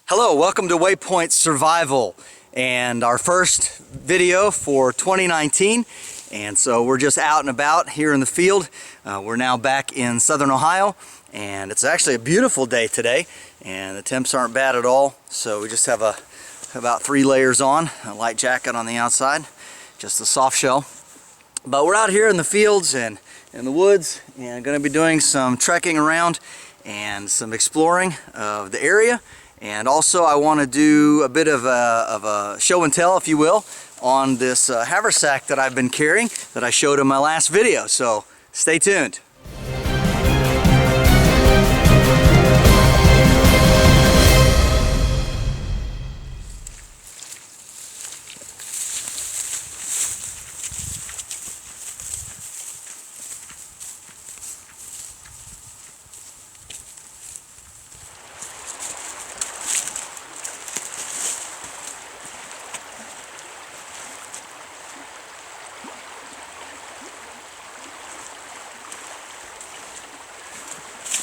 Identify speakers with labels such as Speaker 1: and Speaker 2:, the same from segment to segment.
Speaker 1: Hello, welcome to WayPoint Survival and our first video for 2019. And so we're just out and about here in the field. We're now back in southern Ohio, and it's actually a beautiful day today, and the temps aren't bad at all. So we just have about 3 layers on, a light jacket on the outside, just a soft shell. But we're out here in the fields and in the woods, and going to be doing some trekking around and some exploring of the area. And also I want to do a bit of a show and tell, if you will, on this haversack that I've been carrying that I showed in my last video. So stay tuned.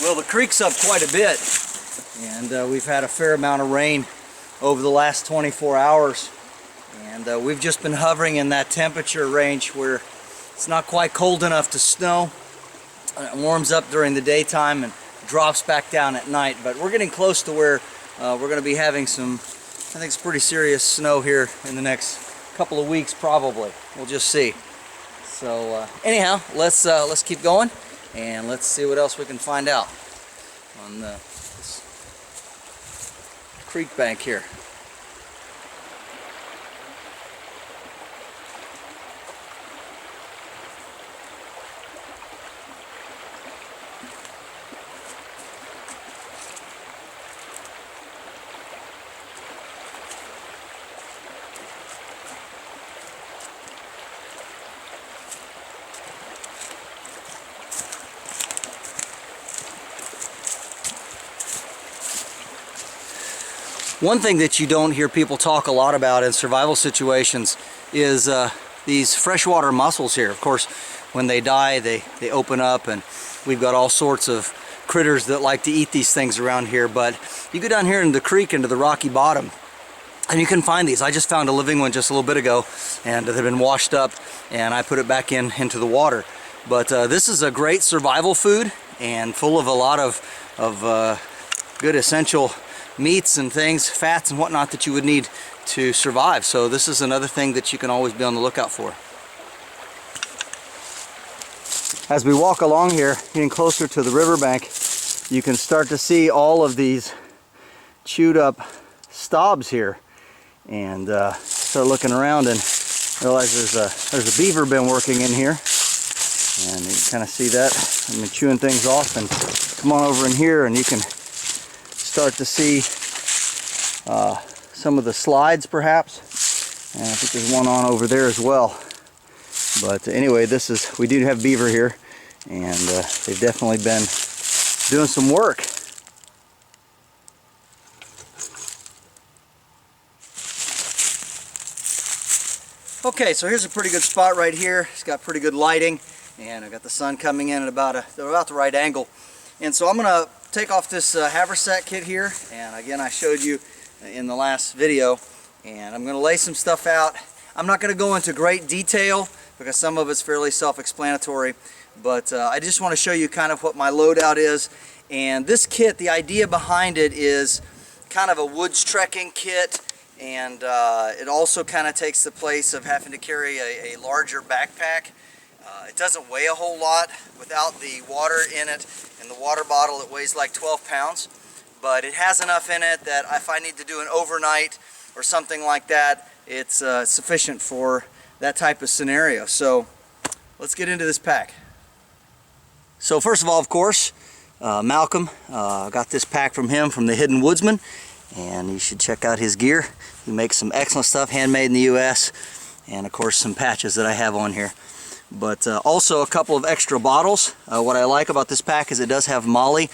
Speaker 1: Well, the creek's up quite a bit, and we've had a fair amount of rain over the last 24 hours, and we've just been hovering in that temperature range where it's not quite cold enough to snow. It warms up during the daytime and drops back down at night, but we're getting close to where we're going to be having some, I think it's pretty serious snow here in the next couple of weeks probably. We'll just see. So anyhow, let's keep going. And let's see what else we can find out on this creek bank here. One thing that you don't hear people talk a lot about in survival situations is these freshwater mussels here. Of course, when they die, they open up, and we've got all sorts of critters that like to eat these things around here. But you go down here in the creek into the rocky bottom, and you can find these. I just found a living one just a little bit ago, and they've been washed up, and I put it back into the water. But this is a great survival food and full of a lot of good essential meats and things, fats and whatnot that you would need to survive. So this is another thing that you can always be on the lookout for. As we walk along here, getting closer to the riverbank, you can start to see all of these chewed up stobs here, and start looking around and realize there's a beaver been working in here, and you can kind of see that. I've been chewing things off, and come on over in here and you can start to see some of the slides perhaps, and I think there's one on over there as well. But anyway, we do have beaver here, and they've definitely been doing some work. Okay, so here's a pretty good spot right here. It's got pretty good lighting, and I've got the sun coming in at about the right angle. And so I'm going to take off this Haversack Kit here, and again I showed you in the last video, and I'm going to lay some stuff out. I'm not going to go into great detail because some of it's fairly self-explanatory, but I just want to show you kind of what my loadout is. And this kit, the idea behind it is kind of a woods trekking kit, and it also kind of takes the place of having to carry a larger backpack. It doesn't weigh a whole lot without the water in it. In the water bottle it weighs like 12 pounds, but it has enough in it that if I need to do an overnight or something like that, it's sufficient for that type of scenario. So let's get into this pack. So first of all, of course, Malcolm, got this pack from him from the Hidden Woodsman, and you should check out his gear. He makes some excellent stuff, handmade in the US, and of course some patches that I have on here. But also a couple of extra bottles. What I like about this pack is it does have MOLLE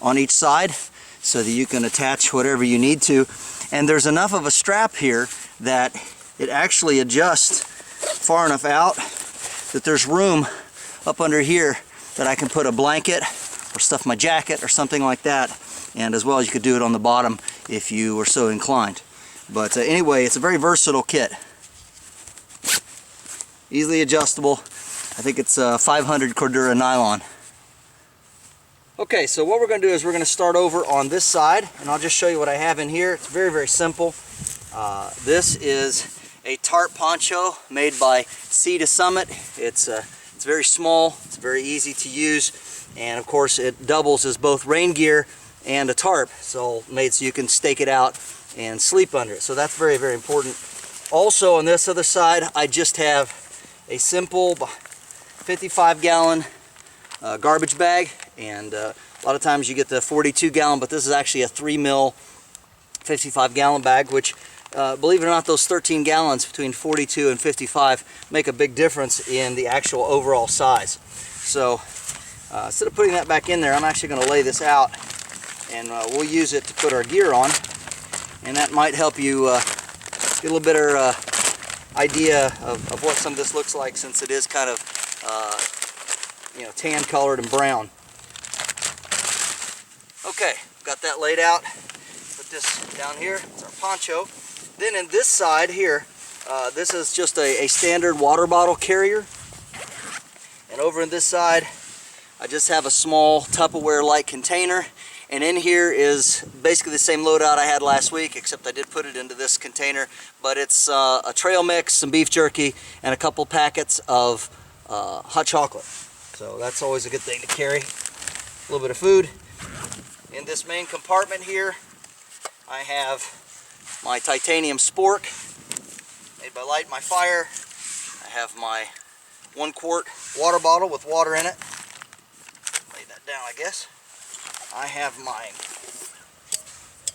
Speaker 1: on each side so that you can attach whatever you need to. And there's enough of a strap here that it actually adjusts far enough out that there's room up under here that I can put a blanket or stuff my jacket or something like that and as well as you could do it on the bottom if you were so inclined. But anyway, it's a very versatile kit. Easily adjustable. I think it's 500 Cordura nylon. Okay, so what we're going to do is we're going to start over on this side, and I'll just show you what I have in here. It's very, very simple. This is a tarp poncho made by Sea to Summit. It's very small, it's very easy to use, and of course it doubles as both rain gear and a tarp, so made so you can stake it out and sleep under it. So that's very, very important. Also on this other side, I just have a simple 55-gallon garbage bag, and a lot of times you get the 42-gallon, but this is actually a 3 mil 55-gallon bag, which believe it or not, those 13 gallons between 42 and 55 make a big difference in the actual overall size. So instead of putting that back in there, I'm actually going to lay this out, and we'll use it to put our gear on, and that might help you get a little better idea of what some of this looks like, since it is kind of tan colored and brown. Okay, got that laid out. Put this down here. It's our poncho. Then in this side here, this is just a standard water bottle carrier. And over in this side, I just have a small Tupperware-like container. And in here is basically the same loadout I had last week, except I did put it into this container. But it's a trail mix, some beef jerky, and a couple packets of hot chocolate. So that's always a good thing to carry. A little bit of food. In this main compartment here, I have my titanium spork made by Light My Fire. I have my 1-quart water bottle with water in it. Lay that down, I guess. I have my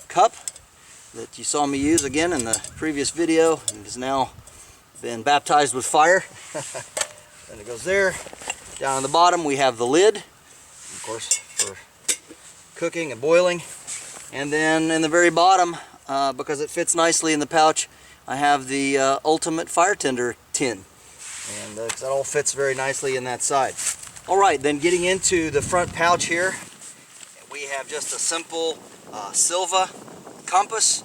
Speaker 1: cup that you saw me use again in the previous video, and has now been baptized with fire. Then it goes there. Down on the bottom we have the lid, of course, for cooking and boiling. And then in the very bottom, because it fits nicely in the pouch, I have the ultimate fire tender tin, and that all fits very nicely in that side. Alright, then getting into the front pouch here, we have just a simple Silva compass,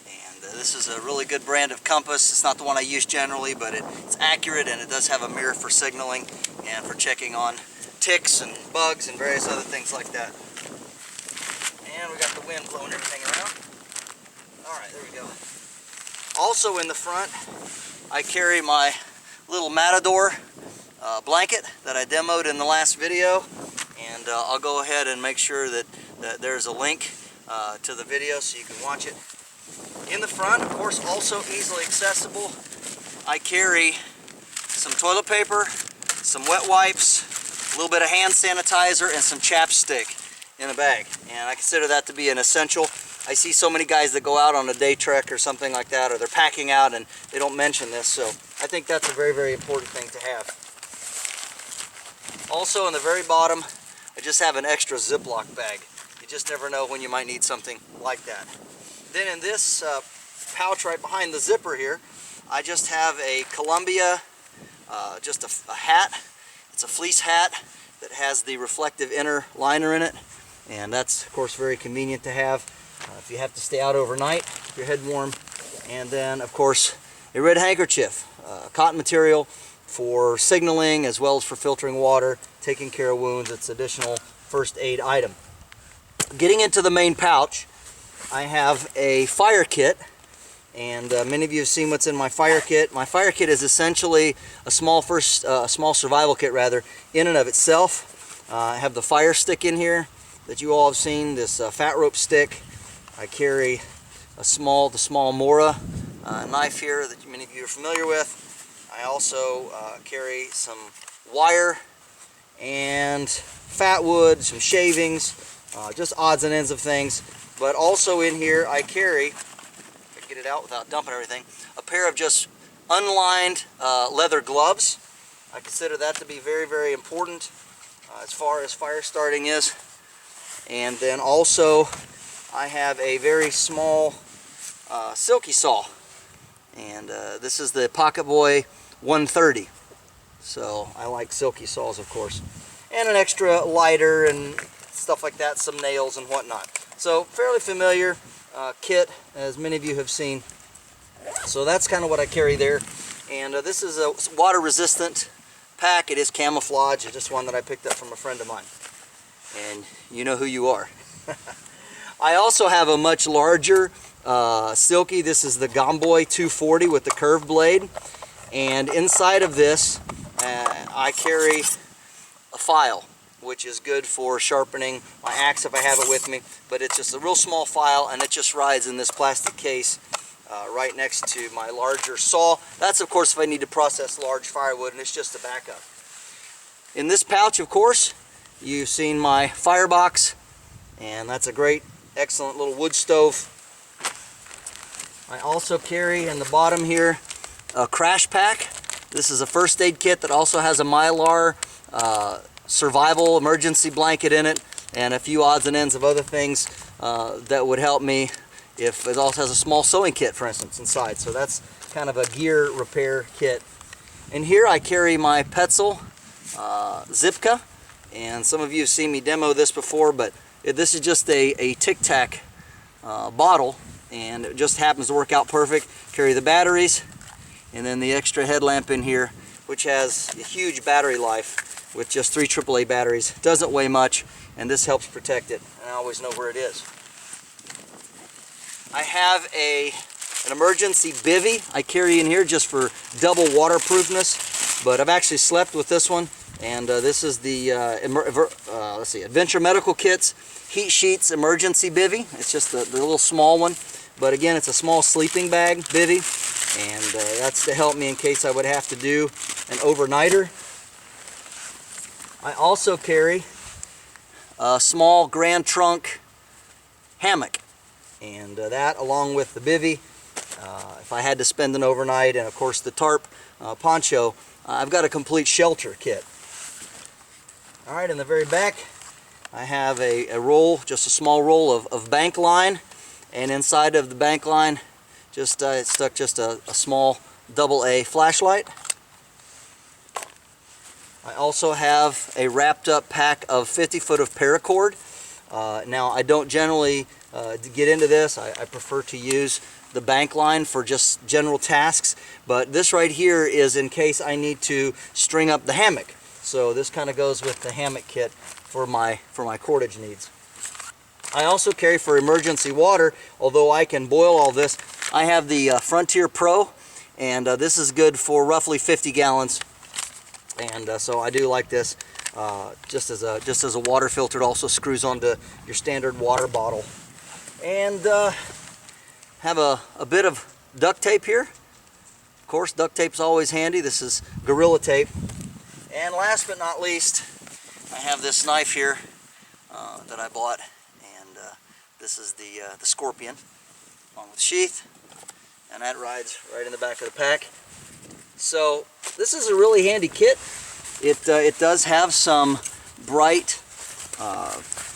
Speaker 1: and this is a really good brand of compass. It's not the one I use generally, but it's accurate, and it does have a mirror for signaling and for checking on ticks and bugs and various other things like that. And we got the wind blowing everything around. Alright, there we go. Also in the front, I carry my little Matador blanket that I demoed in the last video, and I'll go ahead and make sure that there's a link to the video so you can watch it. In the front, of course, also easily accessible, I carry some toilet paper, some wet wipes, a little bit of hand sanitizer, and some chapstick in a bag, and I consider that to be an essential. I see so many guys that go out on a day trek or something like that, or they're packing out and they don't mention this, so I think that's a very, very important thing to have. Also in the very bottom, I just have an extra Ziploc bag. You just never know when you might need something like that. Then in this pouch right behind the zipper here, I just have a Columbia, just a hat. It's a fleece hat that has the reflective inner liner in it, and that's of course very convenient to have if you have to stay out overnight, keep your head warm. And then of course a red handkerchief, cotton material for signaling as well as for filtering water, taking care of wounds. It's additional first aid item. Getting into the main pouch, I have a fire kit, and many of you have seen what's in my fire kit. My fire kit is essentially a small survival kit rather, in and of itself. I have the fire stick in here that you all have seen, this fat rope stick. I carry the small Mora knife here that many of you are familiar with. I also carry some wire and fat wood, some shavings, just odds and ends of things. But also in here I carry, if I can get it out without dumping everything, a pair of just unlined leather gloves. I consider that to be very, very important as far as fire starting is. And then also I have a very small silky saw, and this is the Pocket Boy 130. So I like silky saws, of course, and an extra lighter and stuff like that, some nails and whatnot. So fairly familiar kit, as many of you have seen. So that's kind of what I carry there. And this is a water resistant pack. It is camouflage. It's just one that I picked up from a friend of mine. And you know who you are. I also have a much larger Silky. This is the Gomboy 240 with the curved blade. And inside of this, I carry a file, which is good for sharpening my axe if I have it with me. But it's just a real small file, and it just rides in this plastic case right next to my larger saw. That's, of course, if I need to process large firewood, and it's just a backup. In this pouch, of course, you've seen my firebox, and that's a great, excellent little wood stove. I also carry in the bottom here a crash pack. This is a first aid kit that also has a Mylar survival emergency blanket in it, and a few odds and ends of other things that would help me. If it also has a small sewing kit, for instance, inside. So that's kind of a gear repair kit. And here I carry my Wetzel Zipka, and some of you have seen me demo this before, but this is just a Tic Tac bottle, and it just happens to work out perfect. Carry the batteries, and then the extra headlamp in here, which has a huge battery life with just 3 AAA batteries. Doesn't weigh much, and this helps protect it, and I always know where it is. I have an emergency bivvy I carry in here just for double waterproofness, but I've actually slept with this one, and this is the let's see, Adventure Medical Kit's Heat Sheets Emergency Bivy. It's just the little small one, but again, it's a small sleeping bag bivy, and that's to help me in case I would have to do an overnighter. I also carry a small Grand Trunk hammock, and that, along with the bivy, if I had to spend an overnight, and of course the tarp poncho, I've got a complete shelter kit. Alright, in the very back I have a roll, just a small roll of bank line, and inside of the bank line just it's stuck just a small AA flashlight. I also have a wrapped up pack of 50 foot of paracord. Now, I don't generally get into this. I prefer to use the bank line for just general tasks, but this right here is in case I need to string up the hammock. So this kind of goes with the hammock kit for my cordage needs. I also carry for emergency water, although I can boil all this. I have the Frontier Pro, and this is good for roughly 50 gallons. And so I do like this just as a water filter. It also screws onto your standard water bottle. And have a bit of duct tape here. Of course, duct tape's always handy. This is Gorilla Tape. And last but not least, I have this knife here that I bought, and this is the Scorpion, along with sheath, and that rides right in the back of the pack. So this is a really handy kit. It does have some bright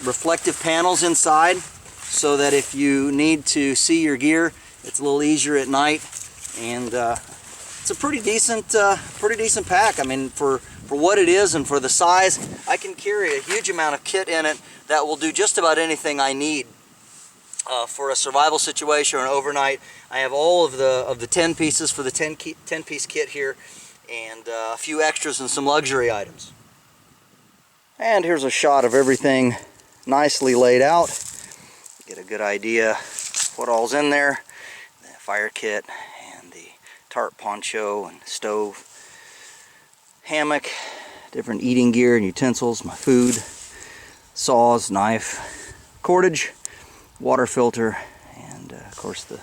Speaker 1: reflective panels inside, so that if you need to see your gear, it's a little easier at night. And it's a pretty decent pack. I mean, for what it is and for the size, I can carry a huge amount of kit in it that will do just about anything I need for a survival situation or an overnight. I have all of the 10 pieces for the 10-piece kit here, and a few extras and some luxury items. And here's a shot of everything nicely laid out. Get a good idea what all's in there. The fire kit and the tarp poncho and stove, hammock, different eating gear and utensils, my food, saws, knife, cordage, water filter, and of course the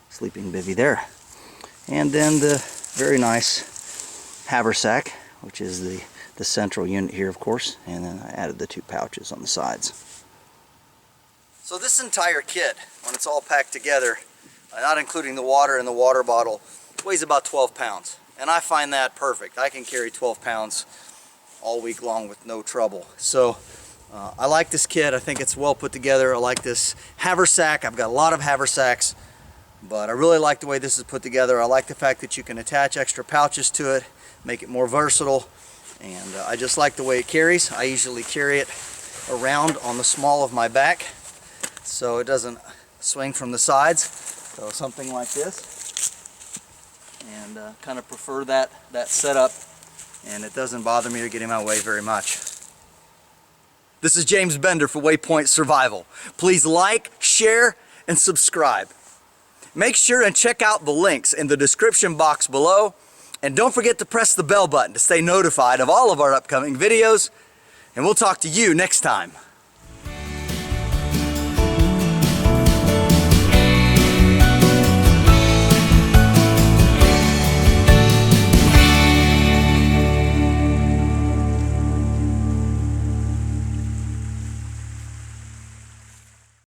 Speaker 1: sleeping bivy there. And then the very nice haversack, which is the central unit here, of course, and then I added the 2 pouches on the sides. So this entire kit, when it's all packed together, not including the water and the water bottle, weighs about 12 pounds. And I find that perfect. I can carry 12 pounds all week long with no trouble. So I like this kit. I think it's well put together. I like this haversack. I've got a lot of haversacks, but I really like the way this is put together. I like the fact that you can attach extra pouches to it, make it more versatile, and I just like the way it carries. I usually carry it around on the small of my back. so it doesn't swing from the sides. So something like this. And kind of prefer that setup, and it doesn't bother me or get in my way very much. This is James Bender for WayPoint Survival. Please like, share, and subscribe. Make sure and check out the links in the description box below, and don't forget to press the bell button to stay notified of all of our upcoming videos, and we'll talk to you next time.